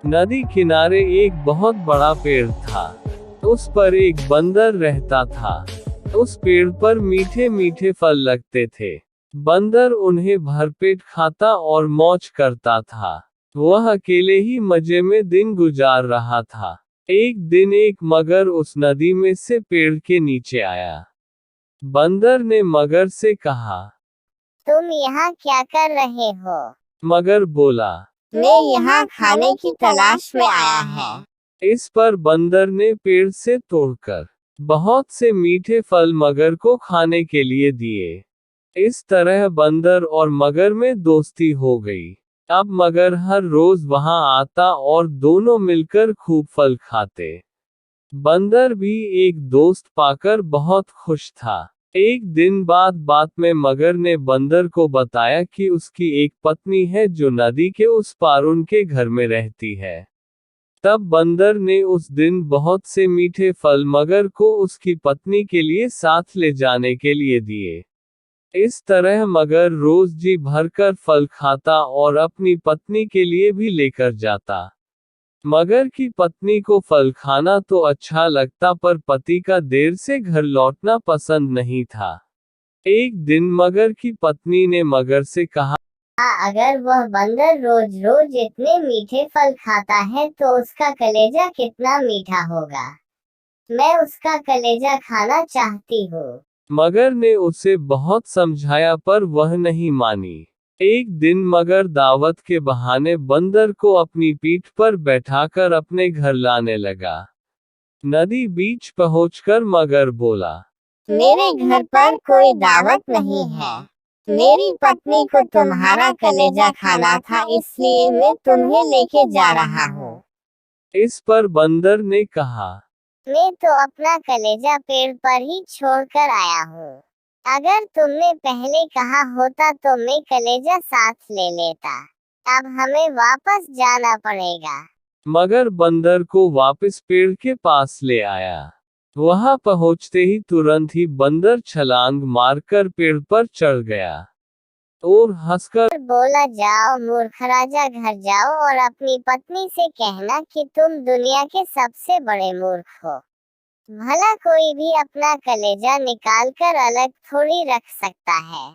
नदी किनारे एक बहुत बड़ा पेड़ था। उस पर एक बंदर रहता था। उस पेड़ पर मीठे मीठे फल लगते थे। बंदर उन्हें भरपेट खाता और मौज करता था। वह अकेले ही मजे में दिन गुजार रहा था। एक दिन एक मगर उस नदी में से पेड़ के नीचे आया। बंदर ने मगर से कहा, तुम यहाँ क्या कर रहे हो? मगर बोला, मैं यहाँ खाने की तलाश में आया है। इस पर बंदर ने पेड़ से तोड़कर बहुत से मीठे फल मगर को खाने के लिए दिए। इस तरह बंदर और मगर में दोस्ती हो गई। अब मगर हर रोज वहां आता और दोनों मिलकर खूब फल खाते। बंदर भी एक दोस्त पाकर बहुत खुश था। एक दिन बाद बात में मगर ने बंदर को बताया कि उसकी एक पत्नी है जो नदी के उस पार उनके घर में रहती है। तब बंदर ने उस दिन बहुत से मीठे फल मगर को उसकी पत्नी के लिए साथ ले जाने के लिए दिए। इस तरह मगर रोज जी भरकर फल खाता और अपनी पत्नी के लिए भी लेकर जाता। मगर की पत्नी को फल खाना तो अच्छा लगता पर पति का देर से घर लौटना पसंद नहीं था। एक दिन मगर की पत्नी ने मगर से कहा, अगर वह बंदर रोज रोज इतने मीठे फल खाता है तो उसका कलेजा कितना मीठा होगा। मैं उसका कलेजा खाना चाहती हूँ। मगर ने उसे बहुत समझाया पर वह नहीं मानी। एक दिन मगर दावत के बहाने बंदर को अपनी पीठ पर बैठाकर अपने घर लाने लगा। नदी बीच पहुंचकर मगर बोला, मेरे घर पर कोई दावत नहीं है। मेरी पत्नी को तुम्हारा कलेजा खाना था, इसलिए मैं तुम्हें लेके जा रहा हूँ। इस पर बंदर ने कहा, मैं तो अपना कलेजा पेड़ पर ही छोड़कर आया हूँ। अगर तुमने पहले कहा होता तो मैं कलेजा साथ ले लेता। अब हमें वापस जाना पड़ेगा। मगर बंदर को वापस पेड़ के पास ले आया। वहां पहुंचते ही तुरंत ही बंदर छलांग मारकर पेड़ पर चढ़ गया और हंसकर बोला, जाओ मूर्ख राजा, घर जाओ और अपनी पत्नी से कहना कि तुम दुनिया के सबसे बड़े मूर्ख हो। भला कोई भी अपना कलेजा निकाल कर अलग थोड़ी रख सकता है।